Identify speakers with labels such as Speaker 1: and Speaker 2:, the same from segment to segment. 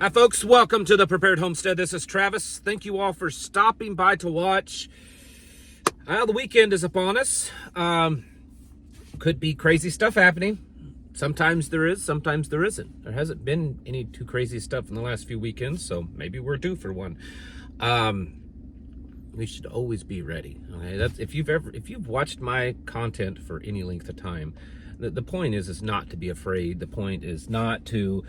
Speaker 1: Hi folks, welcome to the Prepared Homestead. This is Travis. Thank you all for stopping by to watch. The weekend is upon us. Could be crazy stuff happening. Sometimes there is, sometimes there isn't. There hasn't been any too crazy stuff in the last few weekends, so maybe we're due for one. We should always be ready. Okay, that's if you've watched my content for any length of time, the point is not to be afraid. The point is not to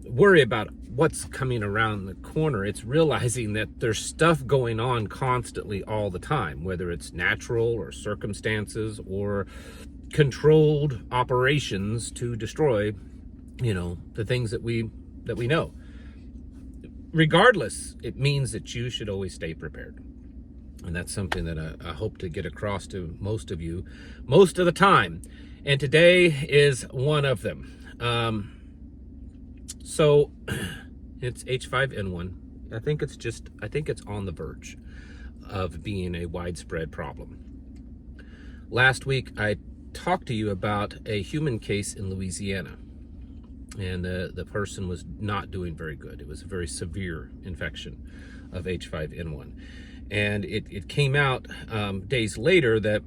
Speaker 1: worry about what's coming around the corner. It's realizing that there's stuff going on constantly all the time, whether it's natural or circumstances or controlled operations to destroy, the things that we know. Regardless, it means that you should always stay prepared. And that's something that I hope to get across to most of you most of the time. And today is one of them. So it's H5N1. I think it's on the verge of being a widespread problem. Last week, I talked to you about a human case in Louisiana, and the person was not doing very good. It was a very severe infection of H5N1. And it came out days later that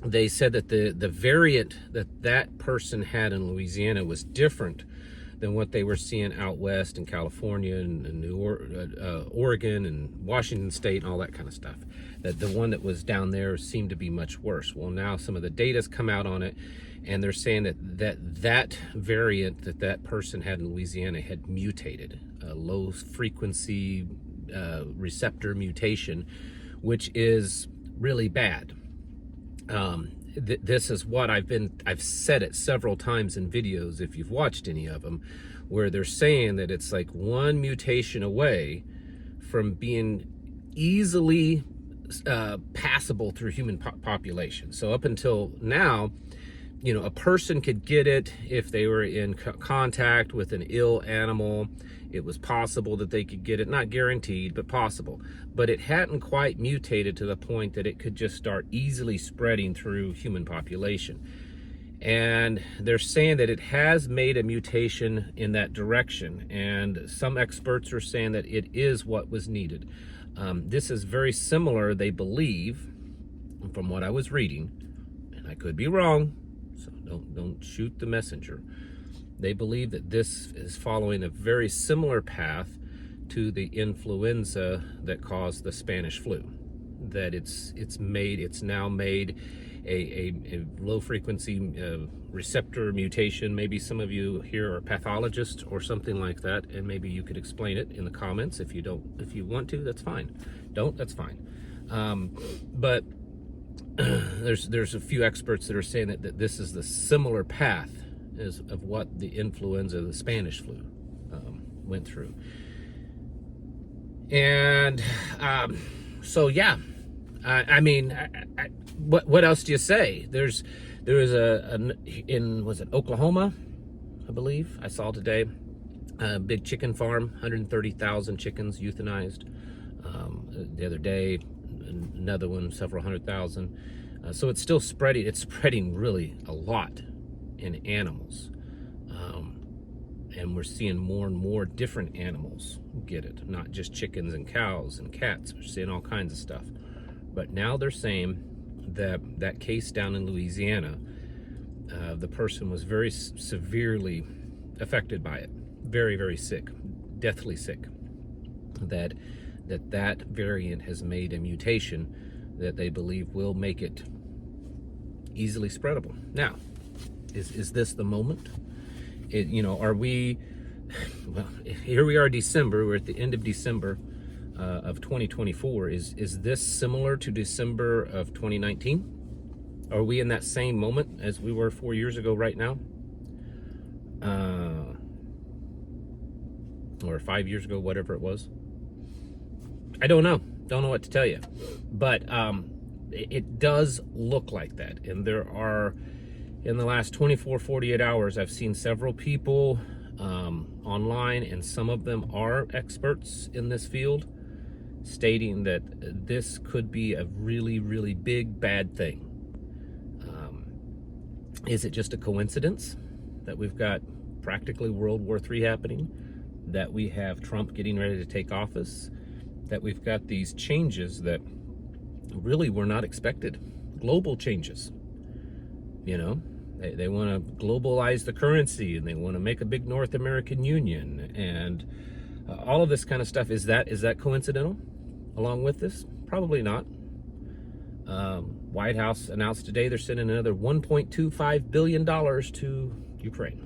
Speaker 1: they said that the variant that person had in Louisiana was different than what they were seeing out west in California and Oregon and Washington State and all that kind of stuff. That the one that was down there seemed to be much worse. Well, now some of the data's come out on it, and they're saying that variant that person had in Louisiana had mutated, a low frequency receptor mutation, which is really bad. This is what I've said it several times in videos, if you've watched any of them, where they're saying that it's like one mutation away from being easily passable through human population. So up until now, a person could get it if they were in contact with an ill animal. It was possible that they could get it, not guaranteed, but possible. But it hadn't quite mutated to the point that it could just start easily spreading through human population. And they're saying that it has made a mutation in that direction. And some experts are saying that it is what was needed. This is very similar, they believe, from what I was reading, and I could be wrong, so don't shoot the messenger. They believe that this is following a very similar path to the influenza that caused the Spanish flu. That it's now made a low frequency receptor mutation. Maybe some of you here are pathologists or something like that, and maybe you could explain it in the comments. If you want to, that's fine. That's fine. But there's a few experts that are saying that this is the similar path of what the influenza, the Spanish flu, went through. And so yeah, I mean, what else do you say? There was was it Oklahoma, I believe I saw today, a big chicken farm, 130,000 chickens euthanized. The other day, another one, several 100,000. So it's still spreading. It's spreading really a lot in animals, and we're seeing more and more different animals get it, not just chickens and cows and cats. We're seeing all kinds of stuff. But now they're saying that case down in Louisiana, the person was very severely affected by it, very, very sick, deathly sick. That variant has made a mutation that they believe will make it easily spreadable. Now, is this the moment? Are we, well, here we are, December, we're at the end of December of 2024. Is this similar to December of 2019? Are we in that same moment as we were 4 years ago right now? Or 5 years ago, whatever it was? I don't know what to tell you. But it does look like that. And there are, in the last 48 hours, I've seen several people online, and some of them are experts in this field, stating that this could be a really, really big, bad thing. Is it just a coincidence that we've got practically World War III happening? that we have Trump getting ready to take office, that we've got these changes that really were not expected. Global changes. You know, they want to globalize the currency, and they want to make a big North American Union, and all of this kind of stuff. Is that coincidental along with this? Probably not. White House announced today they're sending another $1.25 billion to Ukraine.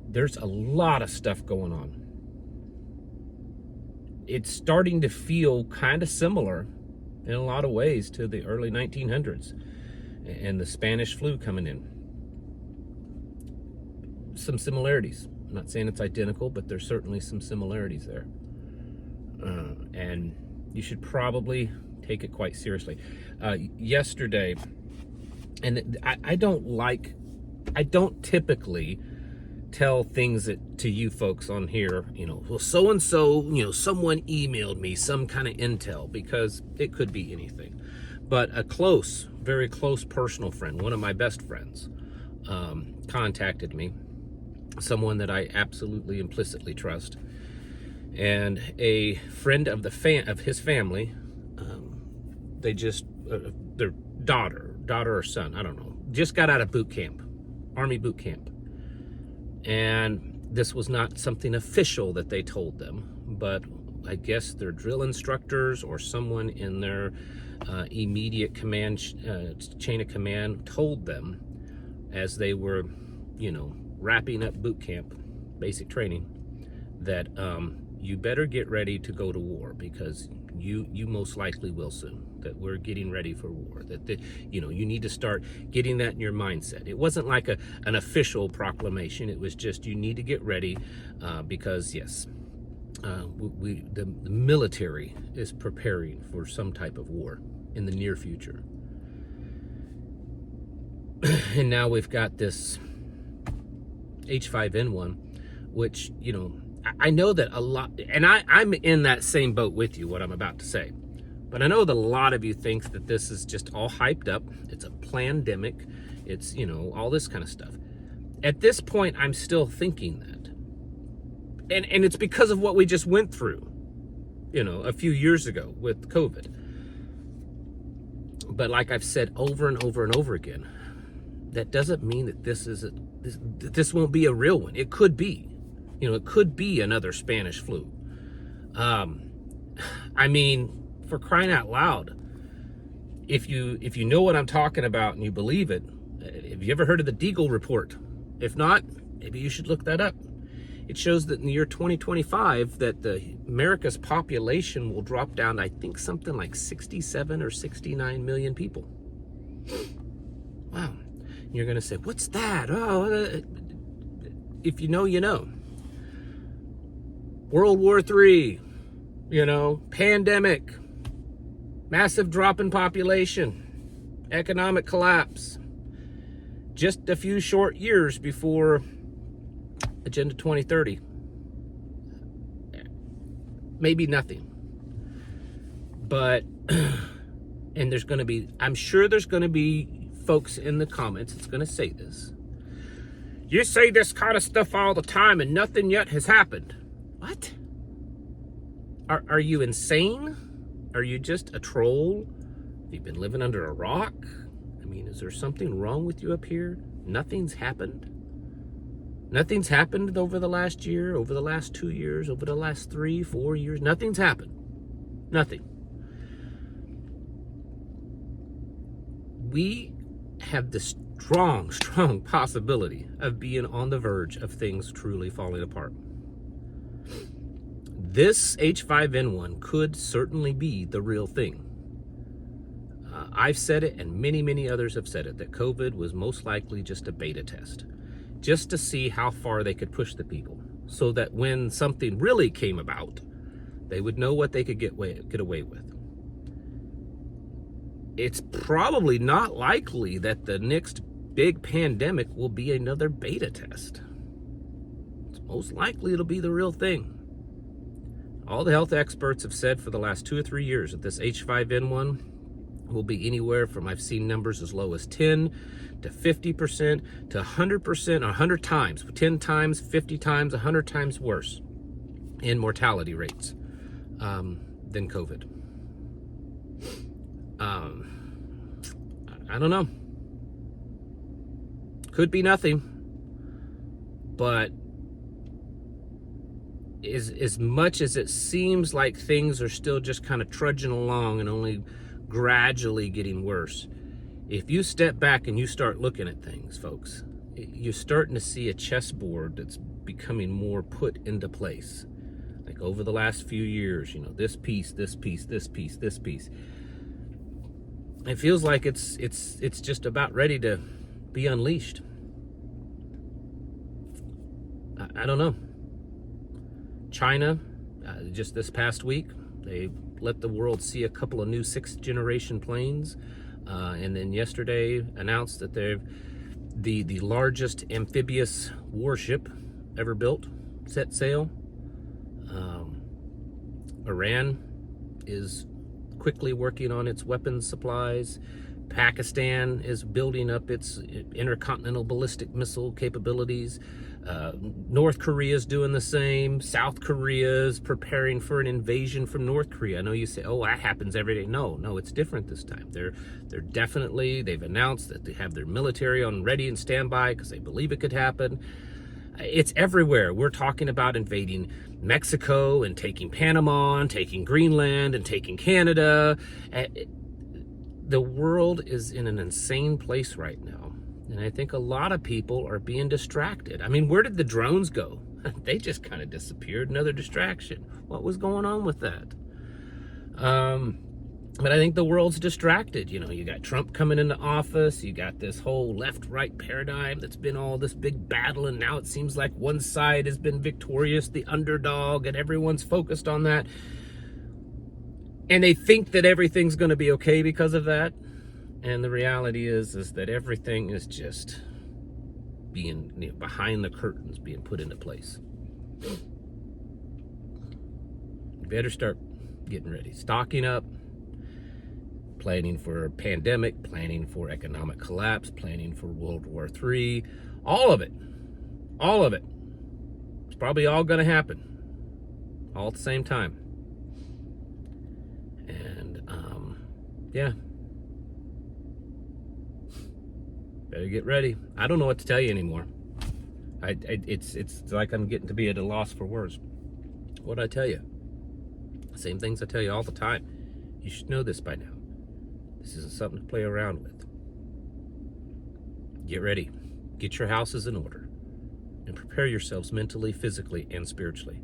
Speaker 1: There's a lot of stuff going on. It's starting to feel kind of similar in a lot of ways to the early 1900s and the Spanish flu coming in. Some similarities. I'm not saying it's identical, but there's certainly some similarities there. And you should probably take it quite seriously. Yesterday, and I don't typically tell things to you folks on here, you know, well, so-and-so, you know, someone emailed me some kind of intel, because it could be anything. But a close, very close personal friend, one of my best friends, contacted me, someone that I absolutely implicitly trust, and a friend of his family, they just, their daughter or son, I don't know, just got out of boot camp, Army boot camp. And this was not something official that they told them, but I guess their drill instructors or someone in their immediate command chain of command told them, as they were, you know, wrapping up boot camp, basic training, that you better get ready to go to war, because you most likely will soon. That we're getting ready for war. That you know, you need to start getting that in your mindset. It wasn't like an official proclamation. It was just, you need to get ready, because yes, the military is preparing for some type of war in the near future. And now we've got this H5N1, which, you know, I know that a lot, and I'm in that same boat with you, what I'm about to say. But I know that a lot of you think that this is just all hyped up. It's a plandemic. It's, you know, all this kind of stuff. At this point, I'm still thinking that. And it's because of what we just went through, you know, a few years ago with COVID. But like I've said over and over and over again, that doesn't mean that this won't be a real one. It could be. You know, it could be another Spanish flu. I mean, for crying out loud, if you know what I'm talking about and you believe it, have you ever heard of the Deagle report? If not, maybe you should look that up. It shows that in the year 2025 that America's population will drop down, I think, something like 67 or 69 million people. Wow. And you're going to say, what's that? Oh, if you know, you know. World War III, you know, pandemic, massive drop in population, economic collapse. Just a few short years before Agenda 2030. Maybe nothing. But, and there's going to be, I'm sure there's going to be folks in the comments that's going to say this. You say this kind of stuff all the time and nothing yet has happened. What? Are you insane? Are you just a troll? Have you been living under a rock? I mean, is there something wrong with you up here? Nothing's happened. Nothing's happened over the last year, over the last 2 years, over the last 3-4 years. Nothing's happened. Nothing. We have the strong possibility of being on the verge of things truly falling apart. This H5N1 could certainly be the real thing. I've said it, and many others have said it, that COVID was most likely just a beta test, just to see how far they could push the people, so that when something really came about, they would know what they could get away with. It's probably not likely that the next big pandemic will be another beta test. It's most likely it'll be the real thing. All the health experts have said for the last 2 or 3 years that this H5N1 will be anywhere from, I've seen numbers as low as 10 to 50% to 100%, 100 times, 10 times, 50 times, 100 times worse in mortality rates than COVID. I don't know. Could be nothing, but as much as it seems like things are still just kind of trudging along and only gradually getting worse, if you step back and you start looking at things, folks, you're starting to see a chessboard that's becoming more put into place. Like over the last few years, you know, this piece, this piece, this piece, this piece. It feels like it's just about ready to be unleashed. I don't know. China, just this past week, they let the world see a couple of new 6th generation planes, and then yesterday announced that they're the largest amphibious warship ever built set sail. Iran is quickly working on its weapons supplies. Pakistan is building up its intercontinental ballistic missile capabilities. North Korea is doing the same. South Korea is preparing for an invasion from North Korea. I know you say, oh, that happens every day. No, it's different this time. They've announced that they have their military on ready and standby because they believe it could happen. It's everywhere. We're talking about invading Mexico and taking Panama and taking Greenland and taking Canada. The world is in an insane place right now. And I think a lot of people are being distracted. I mean, where did the drones go? They just kind of disappeared. Another distraction. What was going on with that? But I think the world's distracted. You know, you got Trump coming into office. You got this whole left-right paradigm that's been all this big battle. And now it seems like one side has been victorious, the underdog, and everyone's focused on that. And they think that everything's going to be okay because of that. And the reality is that everything is just being, you know, behind the curtains, being put into place. You better start getting ready, stocking up, planning for a pandemic, planning for economic collapse, planning for World War III, all of it. It's probably all going to happen all at the same time. And yeah, better get ready. I don't know what to tell you anymore. It's like I'm getting to be at a loss for words. What I tell you? Same things I tell you all the time. You should know this by now. This isn't something to play around with. Get ready. Get your houses in order. And prepare yourselves mentally, physically, and spiritually.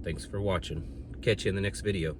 Speaker 1: Thanks for watching. Catch you in the next video.